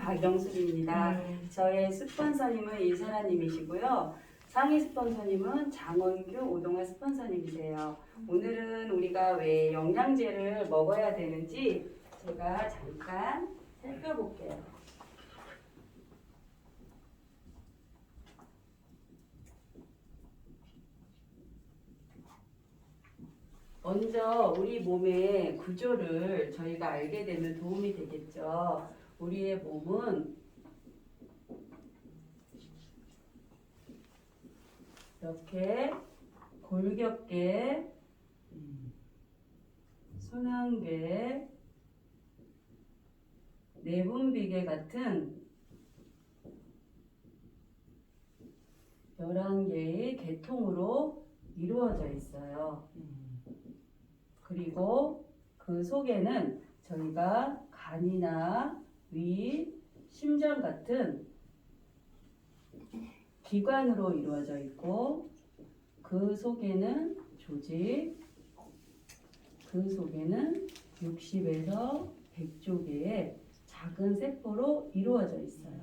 박영숙입니다. 저의 스폰서님은 이설아님이시고요. 상위 스폰서님은 장원규, 오동아 스폰서님이세요. 오늘은 우리가 왜 영양제를 먹어야 되는지 제가 잠깐 살펴볼게요. 먼저 우리 몸의 구조를 저희가 알게 되면 도움이 되겠죠. 우리의 몸은 이렇게 골격계, 순환계, 내분비계 같은 11개의 계통으로 이루어져 있어요. 그리고 그 속에는 저희가 간이나 위, 심장 같은 기관으로 이루어져 있고, 그 속에는 조직, 그 속에는 60에서 100조 개의 작은 세포로 이루어져 있어요.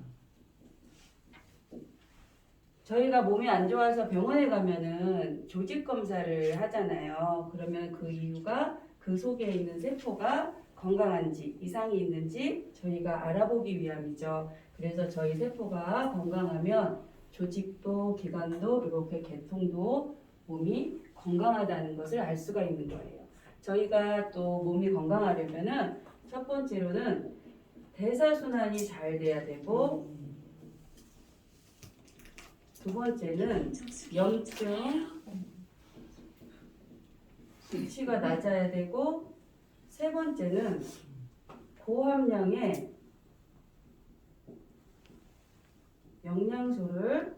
저희가 몸이 안 좋아서 병원에 가면은 조직 검사를 하잖아요. 그러면 그 이유가 그 속에 있는 세포가 건강한지 이상이 있는지 저희가 알아보기 위함이죠. 그래서 저희 세포가 건강하면 조직도 기관도 이렇게 계통도 몸이 건강하다는 것을 알 수가 있는 거예요. 저희가 또 몸이 건강하려면은 첫 번째로는 대사순환이 잘 돼야 되고, 두 번째는 염증 수치가 낮아야 되고, 세 번째는 고함량의 영양소를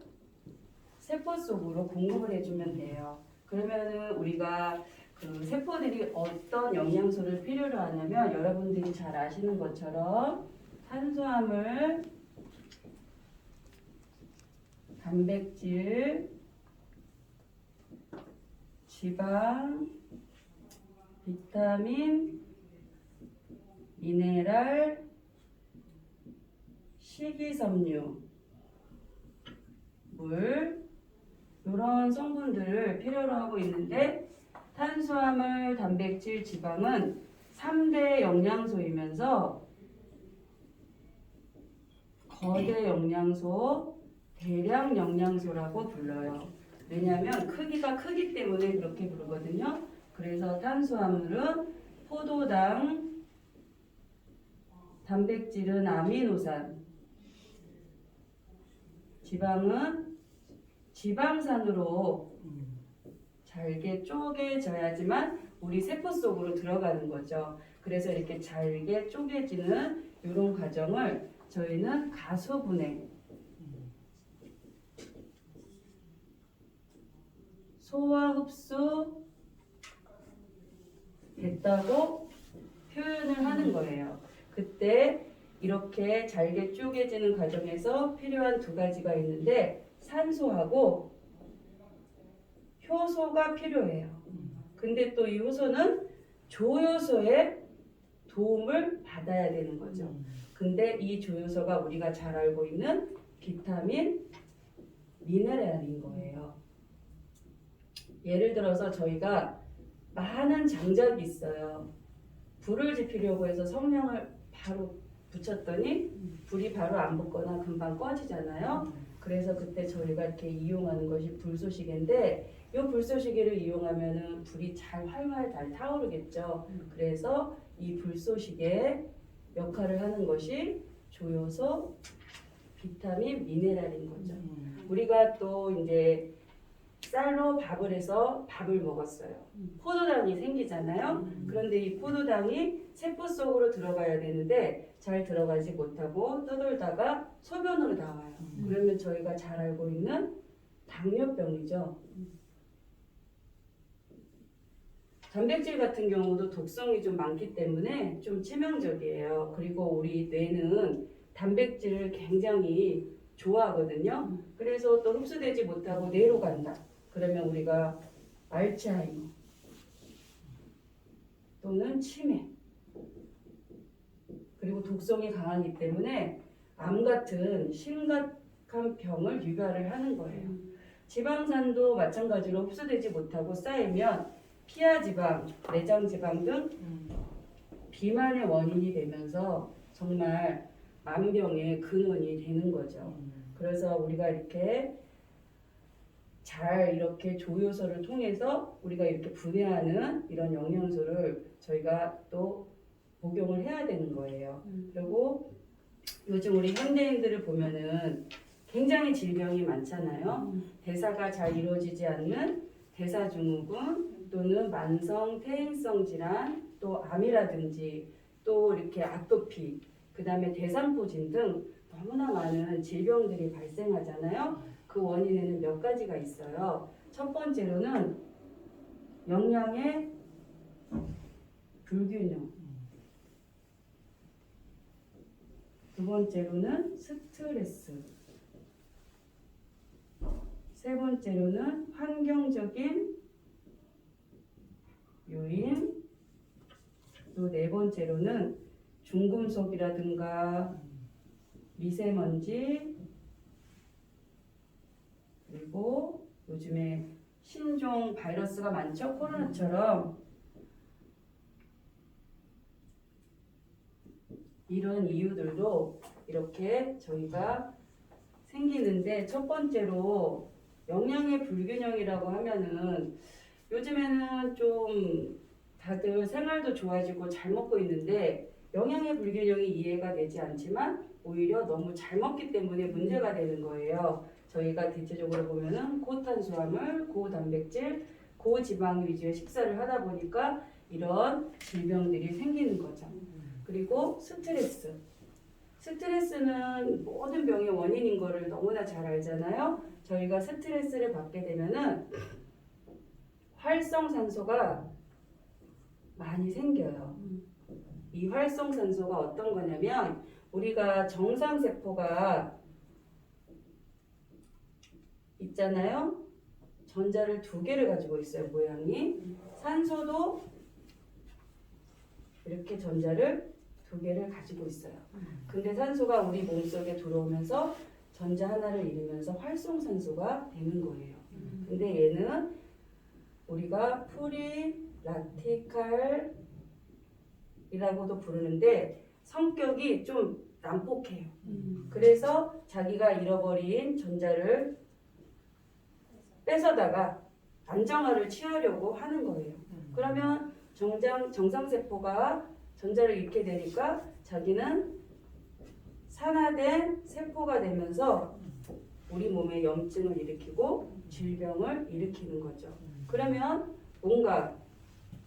세포 속으로 공급을 해주면 돼요. 그러면은 우리가 그 세포들이 어떤 영양소를 필요로 하냐면, 여러분들이 잘 아시는 것처럼 탄수화물, 단백질, 지방, 비타민, 미네랄, 식이섬유, 물, 이런 성분들을 필요로 하고 있는데, 탄수화물, 단백질, 지방은 3대 영양소이면서 거대 영양소, 대량 영양소라고 불러요. 왜냐하면 크기가 크기 때문에 그렇게 부르거든요. 그래서 탄수화물은 포도당, 단백질은 아미노산, 지방은 지방산으로 잘게 쪼개져야지만 우리 세포 속으로 들어가는 거죠. 그래서 이렇게 잘게 쪼개지는 이런 과정을 저희는 가소분해, 소화 흡수 됐다고 표현을 하는 거예요. 그때 이렇게 잘게 쪼개지는 과정에서 필요한 두 가지가 있는데, 산소하고 효소가 필요해요. 근데 또 이 효소는 조효소의 도움을 받아야 되는 거죠. 근데 이 조효소가 우리가 잘 알고 있는 비타민, 미네랄인 거예요. 예를 들어서 저희가 많은 장작이 있어요. 불을 지피려고 해서 성냥을 바로 붙였더니 불이 바로 안 붙거나 금방 꺼지잖아요. 그래서 그때 저희가 이렇게 이용하는 것이 불쏘시개인데, 이 불쏘시개를 이용하면은 불이 잘 활활 잘 타오르겠죠. 그래서 이 불쏘시개 역할을 하는 것이 조효소, 비타민, 미네랄인 거죠. 우리가 또 이제 쌀로 밥을 해서 밥을 먹었어요. 포도당이 생기잖아요. 그런데 이 포도당이 세포 속으로 들어가야 되는데 잘 들어가지 못하고 떠돌다가 소변으로 나와요. 그러면 저희가 잘 알고 있는 당뇨병이죠. 단백질 같은 경우도 독성이 좀 많기 때문에 좀 치명적이에요. 그리고 우리 뇌는 단백질을 굉장히 좋아하거든요. 그래서 또 흡수되지 못하고 뇌로 간다. 그러면 우리가 알츠하이머 또는 치매, 그리고 독성이 강하기 때문에 암 같은 심각한 병을 유발을 하는 거예요. 지방산도 마찬가지로 흡수되지 못하고 쌓이면 피하지방, 내장지방 등 비만의 원인이 되면서 정말 만병의 근원이 되는 거죠. 그래서 우리가 이렇게 잘 이렇게 조효소를 통해서 우리가 이렇게 분해하는 이런 영양소를 저희가 또 복용을 해야 되는 거예요. 그리고 요즘 우리 현대인들을 보면은 굉장히 질병이 많잖아요. 대사가 잘 이루어지지 않는 대사증후군 또는 만성 퇴행성 질환 또 암이라든지 또 이렇게 아토피 그 다음에 대상포진 등 너무나 많은 질병들이 발생하잖아요. 그 원인에는 몇 가지가 있어요. 첫 번째로는 영양의 불균형, 두 번째로는 스트레스, 세 번째로는 환경적인 요인, 또 네 번째로는 중금속이라든가 미세먼지, 그리고 요즘에 신종 바이러스가 많죠. 코로나처럼 이런 이유들로 이렇게 저희가 생기는데 첫 번째로 영양의 불균형이라고 하면은 요즘에는 좀 다들 생활도 좋아지고 잘 먹고 있는데 영양의 불균형이 이해가 되지 않지만 오히려 너무 잘 먹기 때문에 문제가 되는 거예요. 저희가 대체적으로 보면은 고탄수화물, 고단백질, 고지방 위주의 식사를 하다 보니까 이런 질병들이 생기는 거죠. 그리고 스트레스. 스트레스는 모든 병의 원인인 거를 너무나 잘 알잖아요. 저희가 스트레스를 받게 되면은 활성산소가 많이 생겨요. 이 활성산소가 어떤 거냐면 우리가 정상세포가 있잖아요. 전자를 두 개를 가지고 있어요. 모양이. 산소도 이렇게 전자를 두 개를 가지고 있어요. 근데 산소가 우리 몸속에 들어오면서 전자 하나를 잃으면서 활성산소가 되는 거예요. 근데 얘는 우리가 프리라티칼이라고도 부르는데 성격이 좀 난폭해요. 그래서 자기가 잃어버린 전자를 뺏어다가 안정화를 취하려고 하는 거예요. 그러면 정상세포가 전자를 잃게 되니까 자기는 산화된 세포가 되면서 우리 몸에 염증을 일으키고 질병을 일으키는 거죠. 그러면 뭔가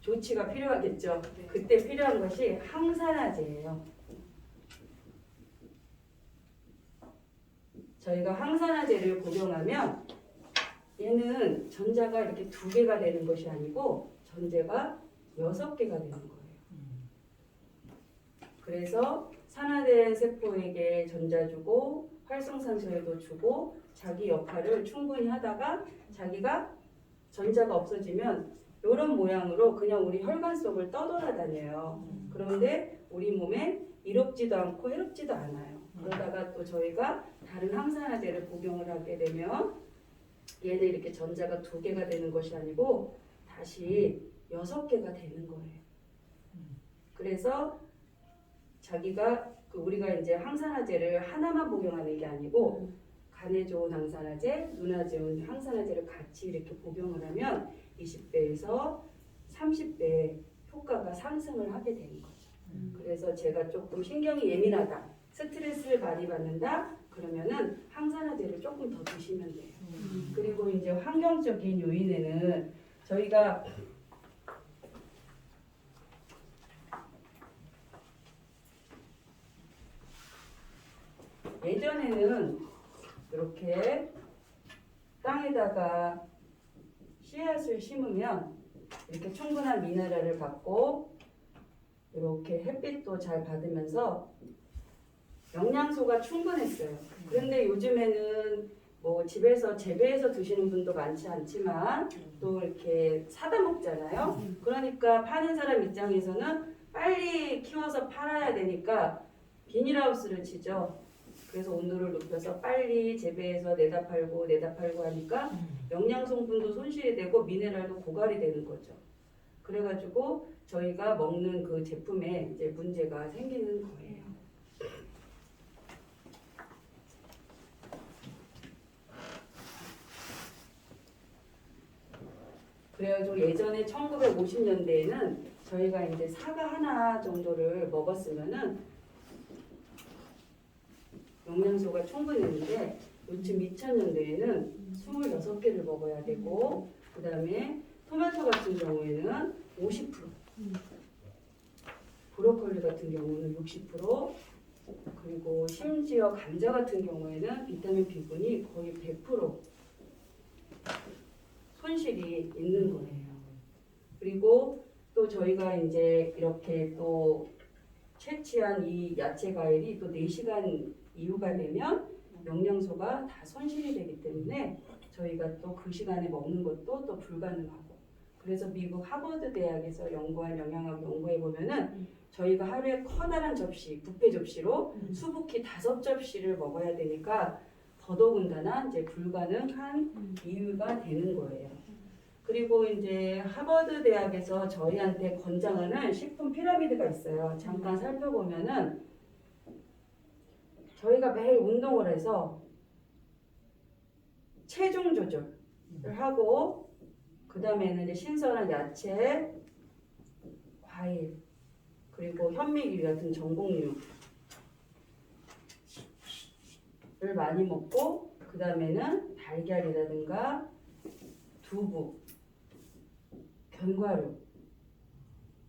조치가 필요하겠죠. 그때 필요한 것이 항산화제예요. 저희가 항산화제를 복용하면 얘는 전자가 이렇게 두 개가 되는 것이 아니고 전자가 6개가 되는 거예요. 그래서 산화된 세포에게 전자 주고 활성산소에도 주고 자기 역할을 충분히 하다가 자기가 전자가 없어지면 이런 모양으로 그냥 우리 혈관 속을 떠돌아다녀요. 그런데 우리 몸에 이롭지도 않고 해롭지도 않아요. 그러다가 또 저희가 다른 항산화제를 복용을 하게 되면 얘는 이렇게 전자가 2개가 되는 것이 아니고 다시 6개가 되는 거예요. 그래서 자기가 우리가 이제 항산화제를 하나만 복용하는 게 아니고 간에 좋은 항산화제, 눈에 좋은 항산화제를 같이 이렇게 복용을 하면 20배에서 30배 효과가 상승을 하게 되는 거죠. 그래서 제가 조금 신경이 예민하다, 스트레스를 많이 받는다, 그러면은 항산화제를 조금 더 드시면 돼요. 그리고 이제 환경적인 요인에는 저희가 예전에는 이렇게 땅에다가 씨앗을 심으면 이렇게 충분한 미네랄을 받고 이렇게 햇빛도 잘 받으면서 영양소가 충분했어요. 그런데 요즘에는 뭐 집에서 재배해서 드시는 분도 많지 않지만 또 이렇게 사다 먹잖아요. 그러니까 파는 사람 입장에서는 빨리 키워서 팔아야 되니까 비닐하우스를 치죠. 그래서 온도를 높여서 빨리 재배해서 내다 팔고 하니까 영양 성분도 손실이 되고 미네랄도 고갈이 되는 거죠. 그래가지고 저희가 먹는 그 제품에 이제 문제가 생기는 거예요. 그래가지고 예전에 1950년대에는 저희가 이제 사과 하나 정도를 먹었으면은 영양소가 충분했는데 요즘 2000년대에는 26개를 먹어야 되고 그 다음에 토마토 같은 경우에는 50%, 브로콜리 같은 경우는 60%, 그리고 심지어 감자 같은 경우에는 비타민 B군이 거의 100% 손실이 있는 거예요. 그리고 또 저희가 이제 이렇게 또 채취한 이 야채 과일이 또 4시간 이후가 되면 영양소가 다 손실이 되기 때문에 저희가 또 그 시간에 먹는 것도 또 불가능하고, 그래서 미국 하버드 대학에서 연구한 영양학 연구에 보면은 저희가 하루에 커다란 접시, 뷔페 접시로 수북히 5접시를 먹어야 되니까 더더군다나 이제 불가능한 이유가 되는 거예요. 그리고 이제 하버드 대학에서 저희한테 권장하는 식품 피라미드가 있어요. 잠깐 살펴보면은 저희가 매일 운동을 해서 체중 조절을 하고 그 다음에는 이제 신선한 야채, 과일, 그리고 현미길 같은 전곡류를 많이 먹고 그 다음에는 달걀이라든가 두부, 견과류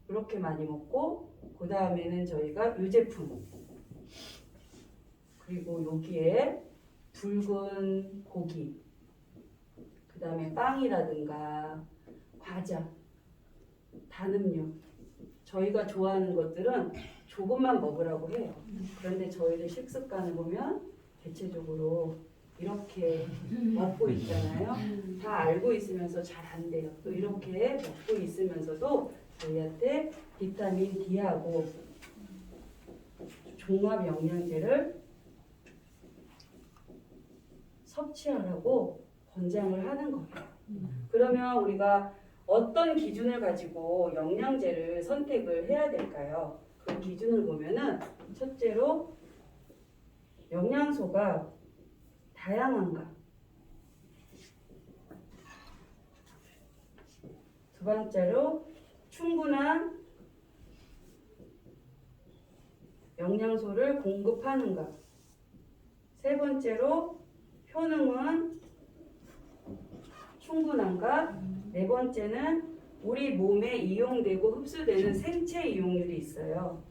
이렇게 많이 먹고 그 다음에는 저희가 유제품, 그리고 여기에 붉은 고기, 그 다음에 빵이라든가 과자, 단 음료, 저희가 좋아하는 것들은 조금만 먹으라고 해요. 그런데 저희들 식습관을 보면 대체적으로 이렇게 먹고 있잖아요. 다 알고 있으면서 잘 안 돼요. 또 이렇게 먹고 있으면서도 저희한테 비타민 D하고 종합 영양제를 섭취하라고 권장을 하는 거예요. 그러면 우리가 어떤 기준을 가지고 영양제를 선택을 해야 될까요? 그 기준을 보면은 첫째로 영양소가 다양한가, 두 번째로 충분한 영양소를 공급하는가, 세 번째로 효능은 충분한가, 네 번째는 우리 몸에 이용되고 흡수되는 생체 이용률이 있어요.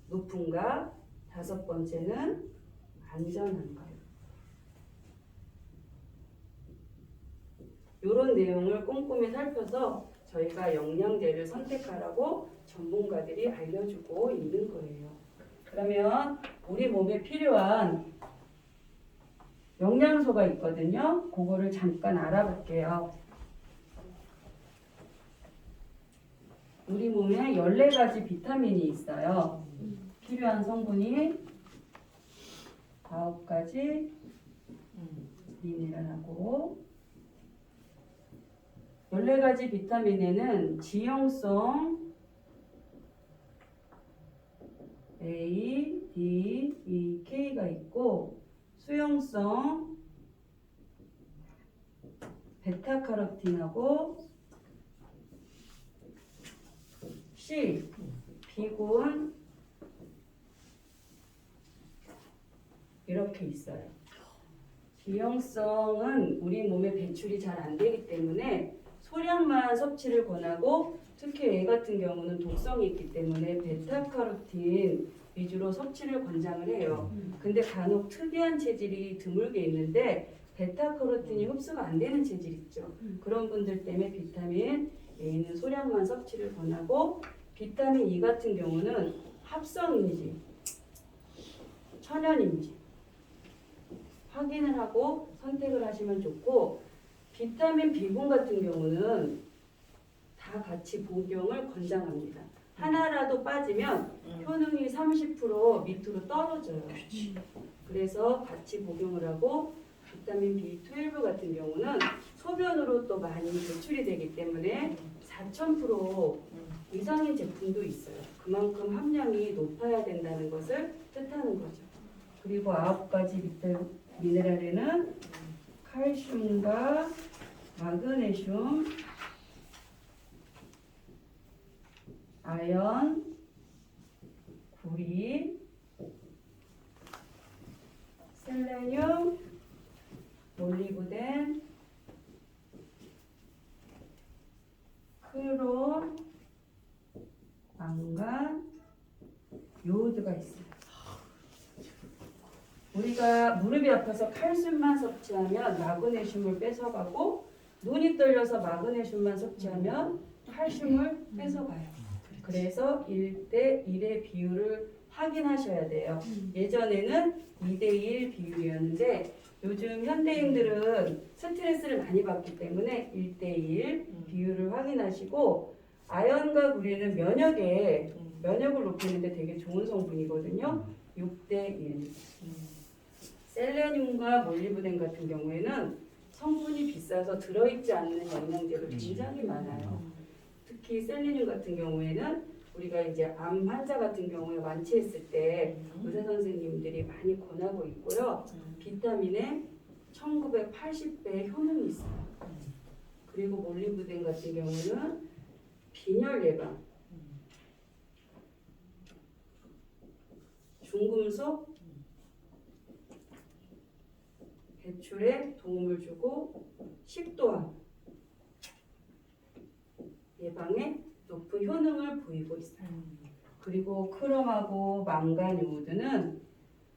높은가, 다섯 번째는 안전한가요? 이런 내용을 꼼꼼히 살펴서 저희가 영양제를 선택하라고 전문가들이 알려주고 있는 거예요. 그러면 우리 몸에 필요한 영양소가 있거든요. 그거를 잠깐 알아볼게요. 우리 몸에 14가지 비타민이 있어요. 필요한 성분이 9가지 미네랄하고 14가지 비타민에는 지용성 A, D, E, K가 있고 수용성 베타카로틴하고 C, B군 이렇게 있어요. 지용성은 우리 몸에 배출이 잘 안 되기 때문에 소량만 섭취를 권하고 특히 애 같은 경우는 독성이 있기 때문에 베타카로틴 위주로 섭취를 권장을 해요. 근데 간혹 특이한 체질이 드물게 있는데 베타카로틴이 흡수가 안 되는 체질 있죠. 그런 분들 때문에 비타민 A는 소량만 섭취를 권하고 비타민 E 같은 경우는 합성인지 천연인지 확인을 하고 선택을 하시면 좋고, 비타민 B군 같은 경우는 다 같이 복용을 권장합니다. 하나라도 빠지면 효능이 30% 밑으로 떨어져요. 그래서 같이 복용을 하고 비타민 B12 같은 경우는 소변으로 또 많이 배출이 되기 때문에 4000% 이상의 제품도 있어요. 그만큼 함량이 높아야 된다는 것을 뜻하는 거죠. 그리고 9가지 미네랄에는 칼슘과 마그네슘, 아연, 구리, 셀레늄, 몰리브덴, 크롬, 망간, 요오드가 있어요. 우리가 무릎이 아파서 칼슘만 섭취하면 마그네슘을 뺏어가고 눈이 떨려서 마그네슘만 섭취하면 칼슘을 뺏어가요. 그래서 1대 1의 비율을 확인하셔야 돼요. 예전에는 2대1 비율이었는데 요즘 현대인들은 스트레스를 많이 받기 때문에 1대1 비율을 확인하시고 아연과 구리는 면역을 높이는데 되게 좋은 성분이거든요. 6대1. 셀레늄과 몰리브덴 같은 경우에는 성분이 비싸서 들어있지 않는 영양제가 굉장히 많아요. 특히 셀레늄 같은 경우에는 우리가 이제 암 환자 같은 경우에 완치했을 때 의사 선생님들이 많이 권하고 있고요. 비타민에 1980배의 효능이 있어요. 그리고 몰리브덴 같은 경우는 빈혈 예방, 중금속 배출에 도움을 주고 식도암 예방에 높은 효능을 보이고 있어요. 그리고 크롬하고 망간, 요오드는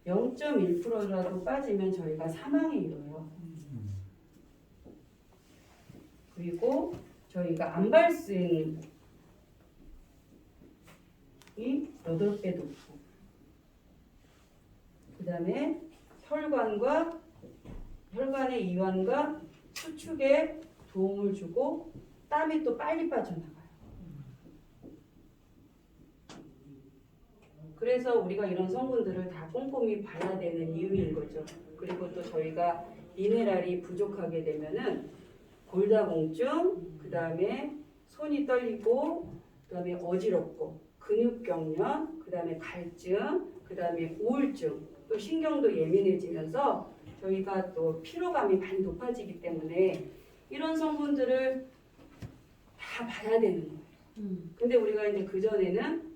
0.1%라도 빠지면 저희가 사망에 이뤄요. 그리고 저희가 암발생이 8배 높고 그 다음에 혈관의 이완과 수축에 도움을 주고 땀이 또 빨리 빠져나가요. 그래서 우리가 이런 성분들을 다 꼼꼼히 봐야 되는 이유인 거죠. 그리고 또 저희가 미네랄이 부족하게 되면은 골다공증, 그 다음에 손이 떨리고, 그 다음에 어지럽고, 근육경련, 그 다음에 갈증, 그 다음에 우울증, 또 신경도 예민해지면서 저희가 또 피로감이 많이 높아지기 때문에 이런 성분들을 다 봐야 되는 거예요. 근데 우리가 이제 그전에는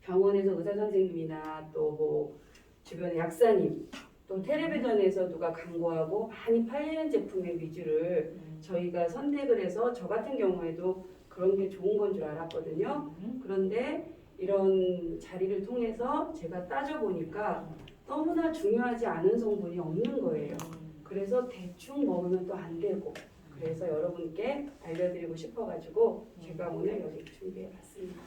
병원에서 의사 선생님이나 또 뭐 주변 약사님 또 텔레비전에서 누가 광고하고 많이 팔리는 제품의 위주를 저희가 선택을 해서 저 같은 경우에도 그런 게 좋은 건 줄 알았거든요. 그런데 이런 자리를 통해서 제가 따져보니까 너무나 중요하지 않은 성분이 없는 거예요. 그래서 대충 먹으면 또 안 되고 그래서 여러분께 알려드리고 싶어가지고 제가 오늘 여기 준비해봤습니다.